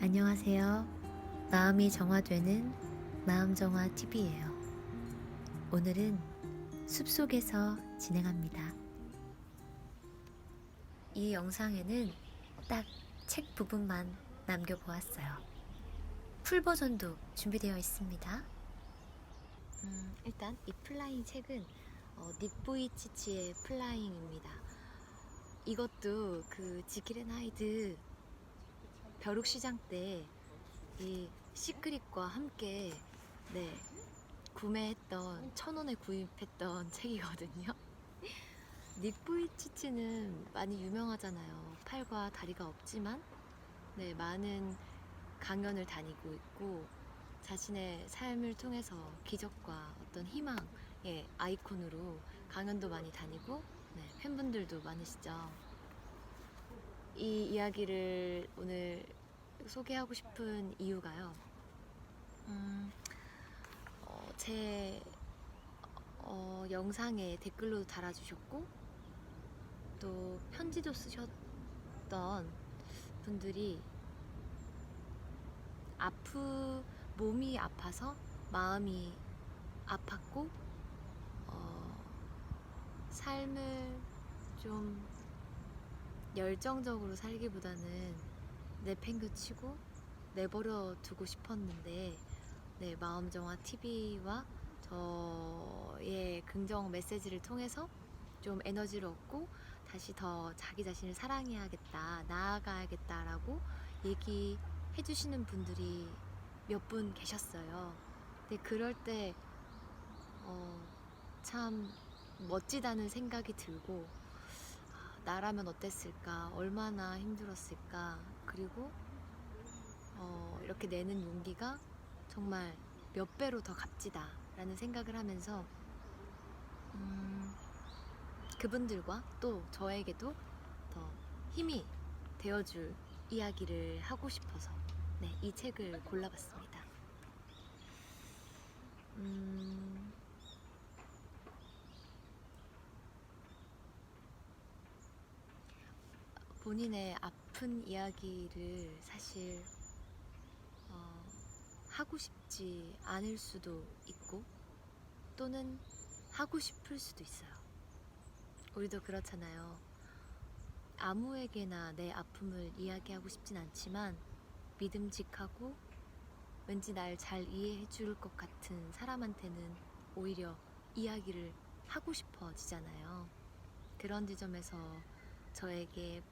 안녕하세요. 마음이 정화되는 마음정화 TV예요. 오늘은 숲속에서 진행합니다. 이 영상에는 딱 책 부분만 남겨보았어요. 풀 버전도 준비되어 있습니다. 일단 이 플라잉 책은 닉보이치치의 플라잉입니다. 이것도 그 지킬 앤 하이드 벼룩시장 때 이 시크릿과 함께 구매했던 1,000원에 구입했던 책이거든요. 닉보이치치는 많이 유명하잖아요. 팔과 다리가 없지만 많은 강연을 다니고 있고 자신의 삶을 통해서 기적과 어떤 희망의 아이콘으로 강연도 많이 다니고 팬분들도 많으시죠. 이 이야기를 오늘 소개하고 싶은 이유가요. 제 영상에 댓글로도 달아주셨고 또 편지도 쓰셨던 분들이 몸이 아파서 마음이 아팠고 삶을 좀 열정적으로 살기보다는 내팽개치고 내버려 두고 싶었는데 마음정화 TV와 저의 긍정 메시지를 통해서 좀 에너지를 얻고 다시 더 자기 자신을 사랑해야겠다, 나아가야겠다라고 얘기해 주시는 분들이 몇 분 계셨어요. 근데 그럴 때 참 멋지다는 생각이 들고 나라면 어땠을까, 얼마나 힘들었을까, 그리고 이렇게 내는 용기가 정말 몇 배로 더 값지다 라는 생각을 하면서 그분들과 또 저에게도 더 힘이 되어줄 이야기를 하고 싶어서 이 책을 골라봤습니다. 본인의 아픈 이야기를 사실 하고 싶지 않을 수도 있고 또는 하고 싶을 수도 있어요. 우리도 그렇잖아요. 아무에게나 내 아픔을 이야기하고 싶진 않지만 믿음직하고 왠지 날 잘 이해해 줄 것 같은 사람한테는 오히려 이야기를 하고 싶어지잖아요. 그런 지점에서 저에게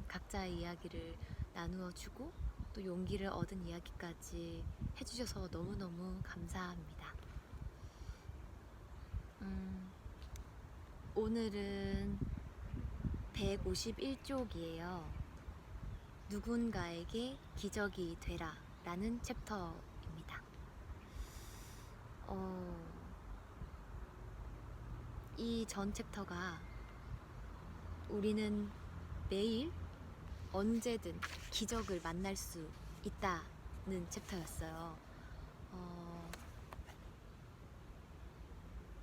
각자의 이야기를 나누어 주고 또 용기를 얻은 이야기까지 해주셔서 너무너무 감사합니다. 오늘은 151쪽이에요. 누군가에게 기적이 되라 라는 챕터입니다. 이 전 챕터가 우리는 매일 언제든 기적을 만날 수 있다는 챕터였어요.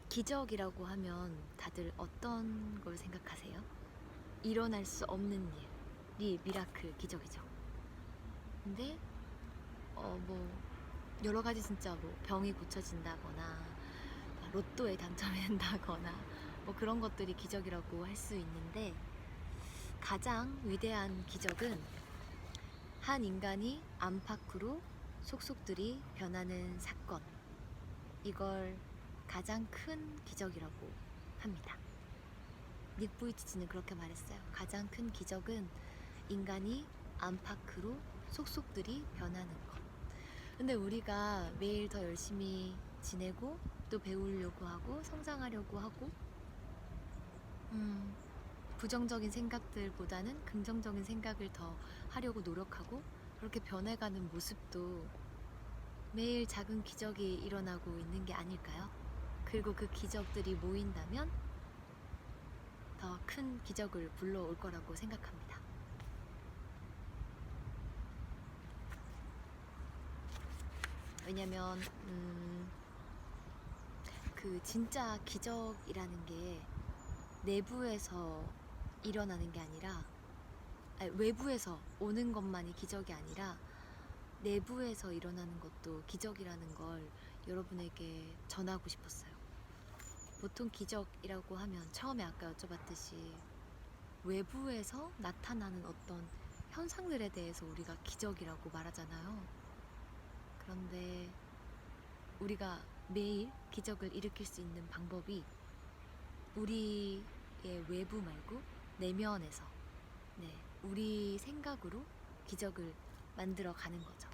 기적이라고 하면 다들 어떤 걸 생각하세요? 일어날 수 없는 일이 미라클 기적이죠. 근데 여러 가지 진짜 병이 고쳐진다거나 로또에 당첨된다거나 그런 것들이 기적이라고 할 수 있는데 가장 위대한 기적은 한 인간이 안팎으로 속속들이 변하는 사건, 이걸 가장 큰 기적이라고 합니다. 닉보이치치는 그렇게 말했어요. 가장 큰 기적은 인간이 안팎으로 속속들이 변하는 것. 근데 우리가 매일 더 열심히 지내고 또 배우려고 하고 성장하려고 하고 부정적인 생각들보다는 긍정적인 생각을 더 하려고 노력하고 그렇게 변해가는 모습도 매일 작은 기적이 일어나고 있는 게 아닐까요? 그리고 그 기적들이 모인다면 더 큰 기적을 불러올 거라고 생각합니다. 왜냐면 그 진짜 기적이라는 게 내부에서 일어나는 게 아니라 외부에서 오는 것만이 기적이 아니라 내부에서 일어나는 것도 기적이라는 걸 여러분에게 전하고 싶었어요. 보통 기적이라고 하면 처음에 아까 여쭤봤듯이 외부에서 나타나는 어떤 현상들에 대해서 우리가 기적이라고 말하잖아요. 그런데 우리가 매일 기적을 일으킬 수 있는 방법이 우리의 외부 말고 내면에서, 우리 생각으로 기적을 만들어 가는 거죠.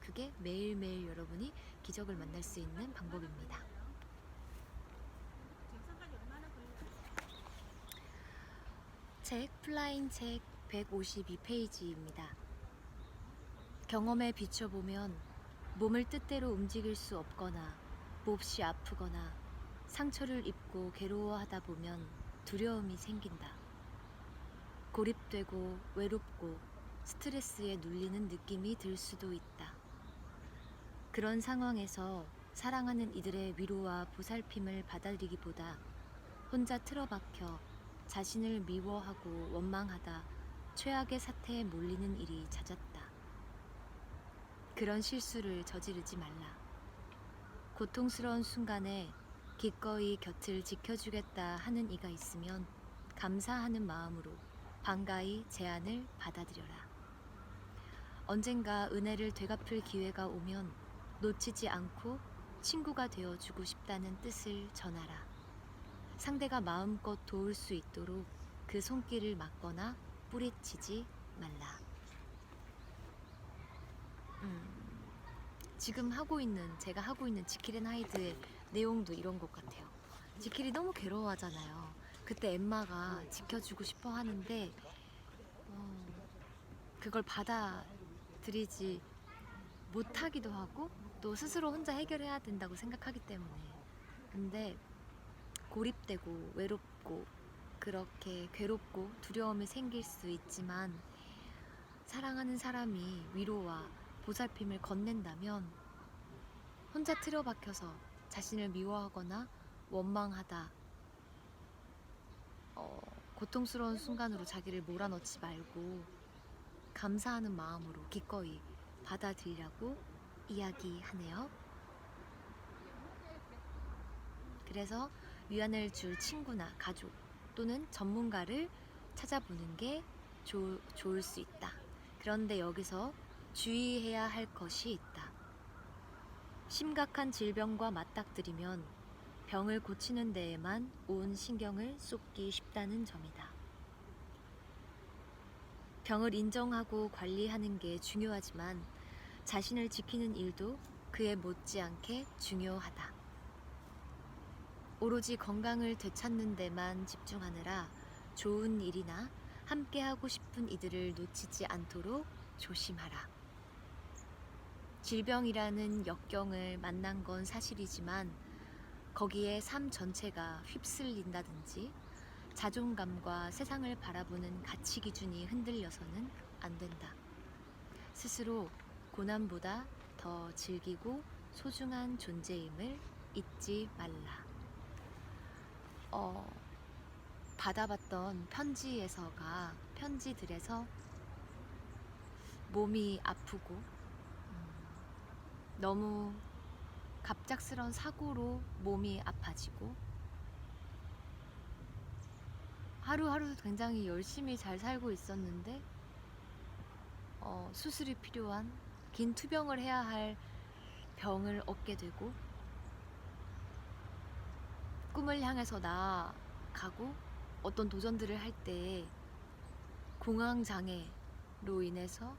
그게 매일매일 여러분이 기적을 만날 수 있는 방법입니다. 책 플라잉 책 152페이지입니다. 경험에 비춰보면 몸을 뜻대로 움직일 수 없거나 몹시 아프거나 상처를 입고 괴로워하다 보면 두려움이 생긴다. 고립되고 외롭고 스트레스에 눌리는 느낌이 들 수도 있다. 그런 상황에서 사랑하는 이들의 위로와 보살핌을 받아들이기보다 혼자 틀어박혀 자신을 미워하고 원망하다 최악의 사태에 몰리는 일이 잦았다. 그런 실수를 저지르지 말라. 고통스러운 순간에 기꺼이 곁을 지켜주겠다 하는 이가 있으면 감사하는 마음으로 반가이 제안을 받아들여라. 언젠가 은혜를 되갚을 기회가 오면 놓치지 않고 친구가 되어주고 싶다는 뜻을 전하라. 상대가 마음껏 도울 수 있도록 그 손길을 막거나 뿌리치지 말라. 지금 제가 하고 있는 지킬 앤 하이드의 내용도 이런 것 같아요. 지킬이 너무 괴로워하잖아요. 그때 엠마가 지켜주고 싶어 하는데 그걸 받아들이지 못하기도 하고 또 스스로 혼자 해결해야 된다고 생각하기 때문에. 근데 고립되고 외롭고 그렇게 괴롭고 두려움이 생길 수 있지만 사랑하는 사람이 위로와 보살핌을 건넨다면 혼자 틀어박혀서 자신을 미워하거나 원망하다 고통스러운 순간으로 자기를 몰아넣지 말고 감사하는 마음으로 기꺼이 받아들이라고 이야기하네요. 그래서 위안을 줄 친구나 가족 또는 전문가를 찾아보는 게 좋을 수 있다. 그런데 여기서 주의해야 할 것이 있다. 심각한 질병과 맞닥뜨리면 병을 고치는 데에만 온 신경을 쏟기 쉽다는 점이다. 병을 인정하고 관리하는 게 중요하지만 자신을 지키는 일도 그에 못지않게 중요하다. 오로지 건강을 되찾는 데만 집중하느라 좋은 일이나 함께하고 싶은 이들을 놓치지 않도록 조심하라. 질병이라는 역경을 만난 건 사실이지만 거기에 삶 전체가 휩쓸린다든지 자존감과 세상을 바라보는 가치 기준이 흔들려서는 안 된다. 스스로 고난보다 더 즐기고 소중한 존재임을 잊지 말라. 받아봤던 편지들에서 몸이 아프고 너무 갑작스런 사고로 몸이 아파지고 하루하루 굉장히 열심히 잘 살고 있었는데 수술이 필요한 긴 투병을 해야 할 병을 얻게 되고 꿈을 향해서 나아가고 어떤 도전들을 할 때 공황장애로 인해서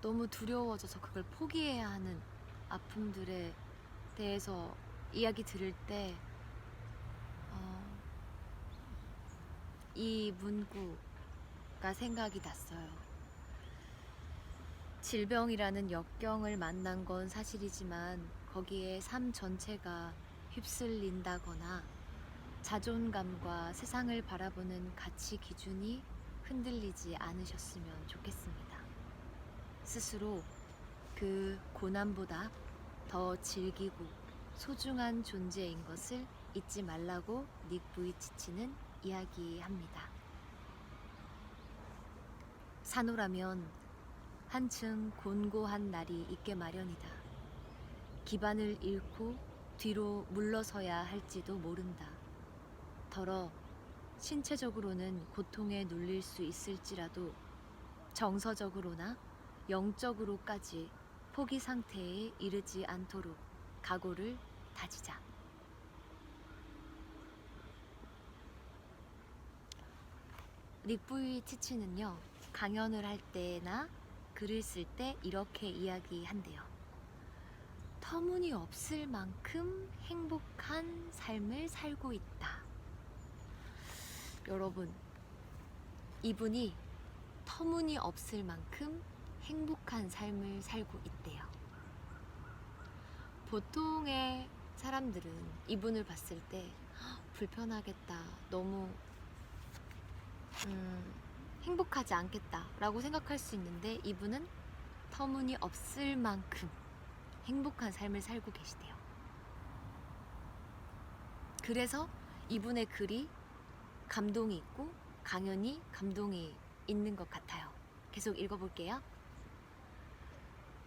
너무 두려워져서 그걸 포기해야 하는 아픔들에 대해서 이야기 들을 때 이 문구가 생각이 났어요. 질병이라는 역경을 만난 건 사실이지만 거기에 삶 전체가 휩쓸린다거나 자존감과 세상을 바라보는 가치 기준이 흔들리지 않으셨으면 좋겠습니다. 스스로 그 고난보다 더 즐기고 소중한 존재인 것을 잊지 말라고 닉 부이치치는 이야기합니다. 산호라면 한층 곤고한 날이 있게 마련이다. 기반을 잃고 뒤로 물러서야 할지도 모른다. 더러 신체적으로는 고통에 눌릴 수 있을지라도 정서적으로나 영적으로까지 포기 상태에 이르지 않도록 각오를 다지자. 닉 부이치치는요, 강연을 할 때나 글을 쓸 때 이렇게 이야기한대요. 터무니없을 만큼 행복한 삶을 살고 있다. 여러분, 이분이 터무니없을 만큼 행복한 삶을 살고 있대요. 보통의 사람들은 이분을 봤을 때 불편하겠다, 너무 행복하지 않겠다 라고 생각할 수 있는데, 이분은 터무니없을 만큼 행복한 삶을 살고 계시대요. 그래서 이분의 글이 감동이 있고 강연이 감동이 있는 것 같아요. 계속 읽어볼게요.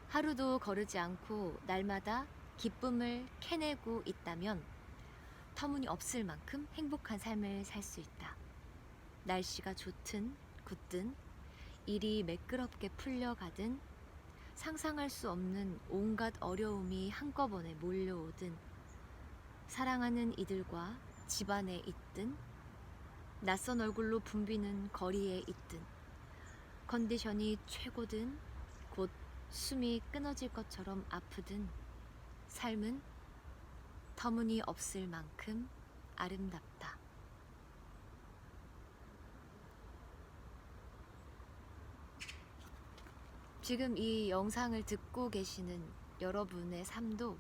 하루도 거르지 않고 날마다 기쁨을 캐내고 있다면 터무니없을 만큼 행복한 삶을 살 수 있다. 날씨가 좋든 굳든 일이 매끄럽게 풀려가든 상상할 수 없는 온갖 어려움이 한꺼번에 몰려오든 사랑하는 이들과 집안에 있든 낯선 얼굴로 붐비는 거리에 있든 컨디션이 최고든 곧 숨이 끊어질 것처럼 아프든 삶은 터무니없을 만큼 아름답다. 지금 이 영상을 듣고 계시는 여러분의 삶도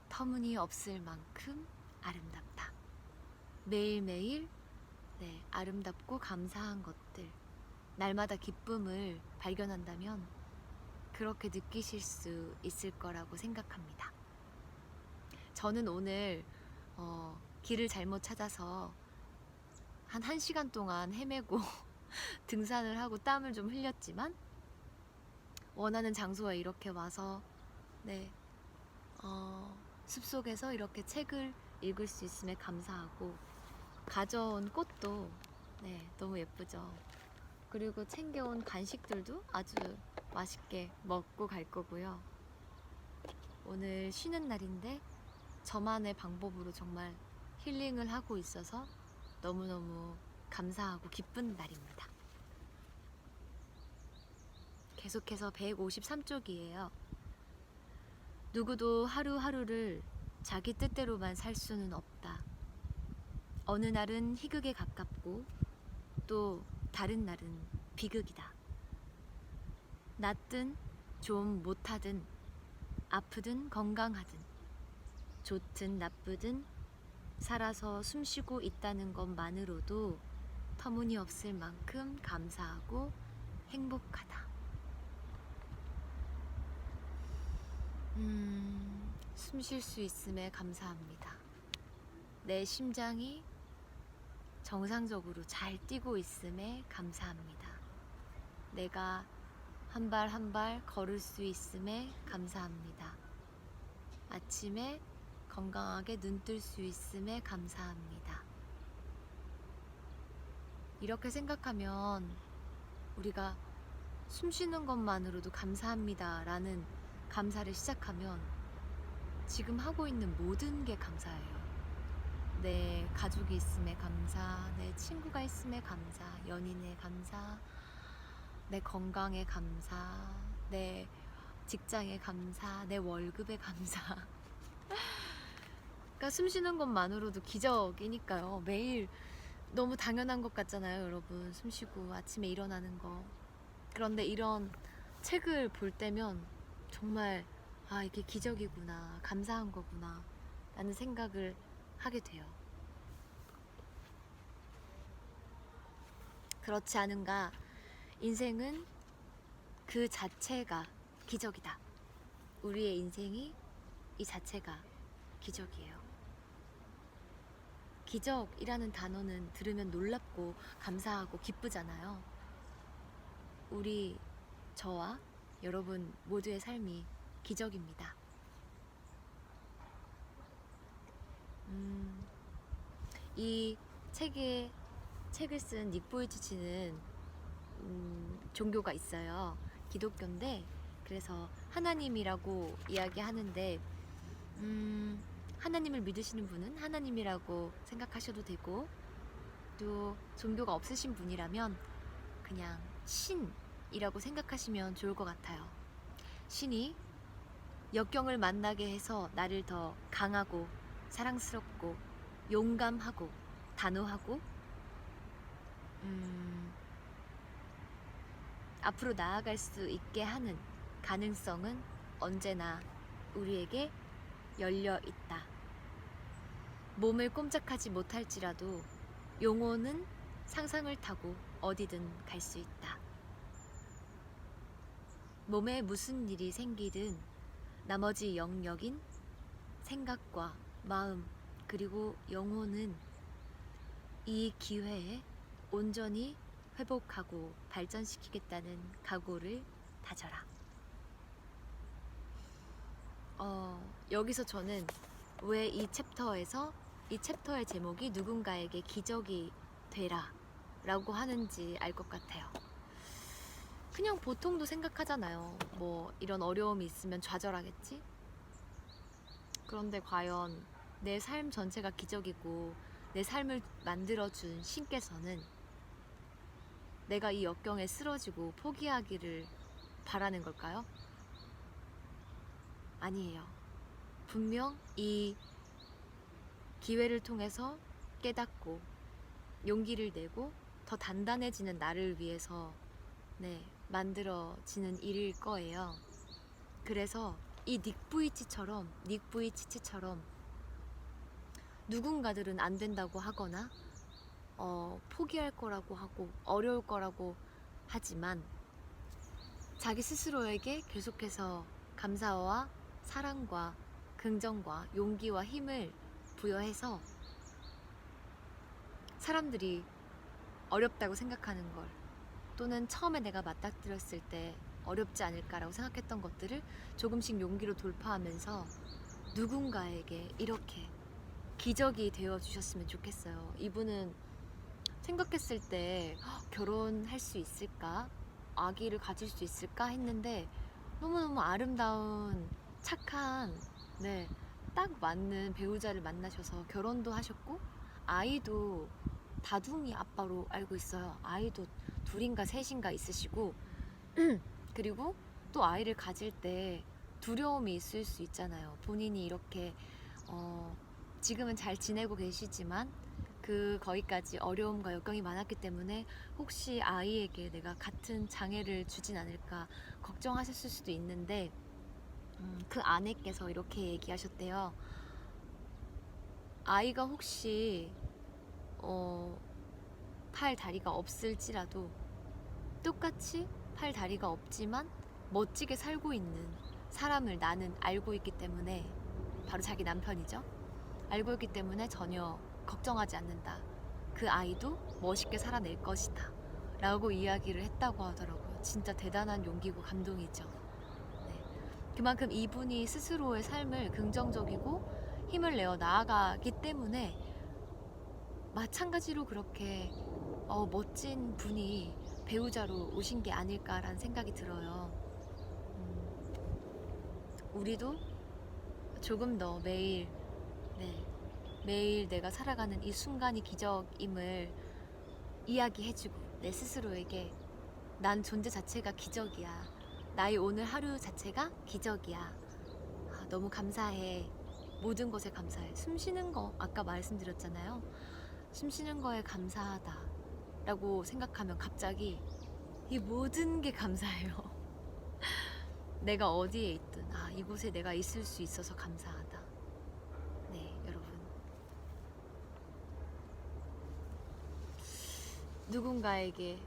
터무니없을 만큼 아름답다. 매일매일 아름답고 감사한 것들, 날마다 기쁨을 발견한다면 그렇게 느끼실 수 있을 거라고 생각합니다. 저는 오늘 길을 잘못 찾아서 한 1시간 동안 헤매고 등산을 하고 땀을 좀 흘렸지만 원하는 장소에 이렇게 와서 숲속에서 이렇게 책을 읽을 수 있음에 감사하고, 가져온 꽃도 너무 예쁘죠. 그리고 챙겨온 간식들도 아주 맛있게 먹고 갈 거고요. 오늘 쉬는 날인데 저만의 방법으로 정말 힐링을 하고 있어서 너무너무 감사하고 기쁜 날입니다. 계속해서 153쪽이에요. 누구도 하루하루를 자기 뜻대로만 살 수는 없다. 어느 날은 희극에 가깝고 또 다른 날은 비극이다. 낫든 좀 못하든 아프든 건강하든 좋든 나쁘든 살아서 숨쉬고 있다는 것만으로도 터무니없을 만큼 감사하고 행복하다. 숨 쉴 수 있음에 감사합니다. 내 심장이 정상적으로 잘 뛰고 있음에 감사합니다. 내가 한 발 한 발 걸을 수 있음에 감사합니다. 아침에 건강하게 눈 뜰 수 있음에 감사합니다. 이렇게 생각하면 우리가 숨 쉬는 것만으로도 감사합니다 라는 감사를 시작하면 지금 하고 있는 모든 게 감사해요. 내 가족이 있음에 감사, 내 친구가 있음에 감사, 연인에 감사, 내 건강에 감사, 내 직장에 감사, 내 월급에 감사. 그러니까 숨 쉬는 것만으로도 기적이니까요. 매일 너무 당연한 것 같잖아요, 여러분. 숨 쉬고 아침에 일어나는 거. 그런데 이런 책을 볼 때면 정말 이게 기적이구나, 감사한 거구나 라는 생각을 하게 돼요. 그렇지 않은가? 인생은 그 자체가 기적이다. 우리의 인생이 이 자체가 기적이에요. 기적이라는 단어는 들으면 놀랍고 감사하고 기쁘잖아요. 저와 여러분 모두의 삶이 기적입니다. 이 책을 쓴 닉 보이치치는 종교가 있어요. 기독교인데 그래서 하나님이라고 이야기하는데 하나님을 믿으시는 분은 하나님이라고 생각하셔도 되고, 또 종교가 없으신 분이라면 그냥 신이라고 생각하시면 좋을 것 같아요. 신이 역경을 만나게 해서 나를 더 강하고 사랑스럽고 용감하고 단호하고 앞으로 나아갈 수 있게 하는 가능성은 언제나 우리에게 열려 있다. 몸을 꼼짝하지 못할지라도 영혼은 상상을 타고 어디든 갈 수 있다. 몸에 무슨 일이 생기든 나머지 영역인 생각과 마음 그리고 영혼은 이 기회에 온전히 회복하고 발전시키겠다는 각오를 다져라. 여기서 저는 왜 이 챕터의 제목이 누군가에게 기적이 되라 라고 하는지 알 것 같아요. 그냥 보통도 생각하잖아요. 뭐 이런 어려움이 있으면 좌절하겠지? 그런데 과연 내 삶 전체가 기적이고 내 삶을 만들어준 신께서는 내가 이 역경에 쓰러지고 포기하기를 바라는 걸까요? 아니에요. 분명 이 기회를 통해서 깨닫고 용기를 내고 더 단단해지는 나를 위해서 만들어지는 일일 거예요. 그래서 이 닉 부이치치처럼 누군가들은 안 된다고 하거나 포기할 거라고 하고 어려울 거라고 하지만 자기 스스로에게 계속해서 감사와 사랑과 긍정과 용기와 힘을 부여해서 사람들이 어렵다고 생각하는 걸, 또는 처음에 내가 맞닥뜨렸을 때 어렵지 않을까라고 생각했던 것들을 조금씩 용기로 돌파하면서 누군가에게 이렇게 기적이 되어 주셨으면 좋겠어요. 이분은 생각했을 때 결혼할 수 있을까? 아기를 가질 수 있을까? 했는데 너무너무 아름다운 착한 딱 맞는 배우자를 만나셔서 결혼도 하셨고 아이도 다둥이 아빠로 알고 있어요. 아이도 둘인가 셋인가 있으시고 그리고 또 아이를 가질 때 두려움이 있을 수 있잖아요. 본인이 이렇게 지금은 잘 지내고 계시지만 거기까지 어려움과 역경이 많았기 때문에 혹시 아이에게 내가 같은 장애를 주진 않을까 걱정하셨을 수도 있는데 그 아내께서 이렇게 얘기하셨대요. 아이가 혹시 팔 다리가 없을지라도 똑같이 팔 다리가 없지만 멋지게 살고 있는 사람을 나는 알고 있기 때문에, 바로 자기 남편이죠. 알고 있기 때문에 전혀 걱정하지 않는다. 그 아이도 멋있게 살아낼 것이다 라고 이야기를 했다고 하더라고요. 진짜 대단한 용기고 감동이죠. 그만큼 이분이 스스로의 삶을 긍정적이고 힘을 내어 나아가기 때문에 마찬가지로 그렇게 멋진 분이 배우자로 오신 게 아닐까라는 생각이 들어요. 우리도 조금 더 매일 내가 살아가는 이 순간이 기적임을 이야기해주고 내 스스로에게 난 존재 자체가 기적이야. 나의 오늘 하루 자체가 기적이야. 너무 감사해. 모든 것에 감사해. 숨 쉬는 거 아까 말씀드렸잖아요. 숨 쉬는 거에 감사하다 라고 생각하면 갑자기 이 모든 게 감사해요. 내가 어디에 있든 이곳에 내가 있을 수 있어서 감사하다. 여러분, 누군가에게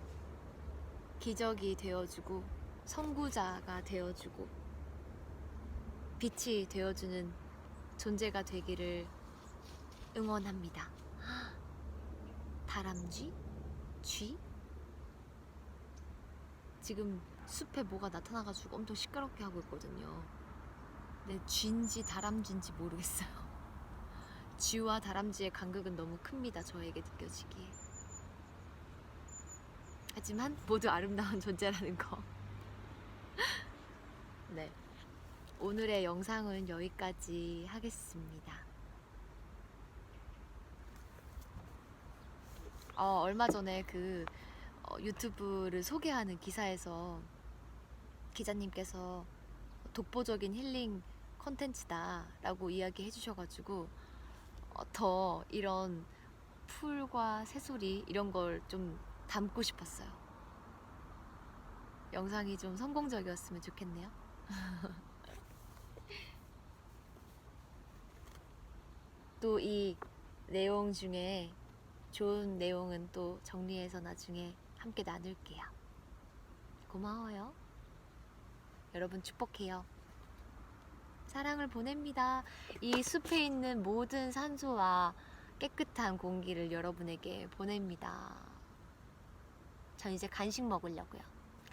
기적이 되어주고 선구자가 되어주고 빛이 되어주는 존재가 되기를 응원합니다. 다람쥐? 쥐? 지금 숲에 뭐가 나타나가지고 엄청 시끄럽게 하고 있거든요. 근데 쥐인지 다람쥐인지 모르겠어요. 쥐와 다람쥐의 간극은 너무 큽니다. 저에게 느껴지기에. 하지만 모두 아름다운 존재라는 거. 네. 오늘의 영상은 여기까지 하겠습니다. 얼마 전에 유튜브를 소개하는 기사에서 기자님께서 독보적인 힐링 컨텐츠다 라고 이야기해 주셔가지고 더 이런 풀과 새소리 이런 걸 좀 담고 싶었어요. 영상이 좀 성공적이었으면 좋겠네요. 또 이 내용 중에 좋은 내용은 또 정리해서 나중에 함께 나눌게요. 고마워요. 여러분 축복해요. 사랑을 보냅니다. 이 숲에 있는 모든 산소와 깨끗한 공기를 여러분에게 보냅니다. 전 이제 간식 먹으려고요.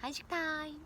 간식 타임!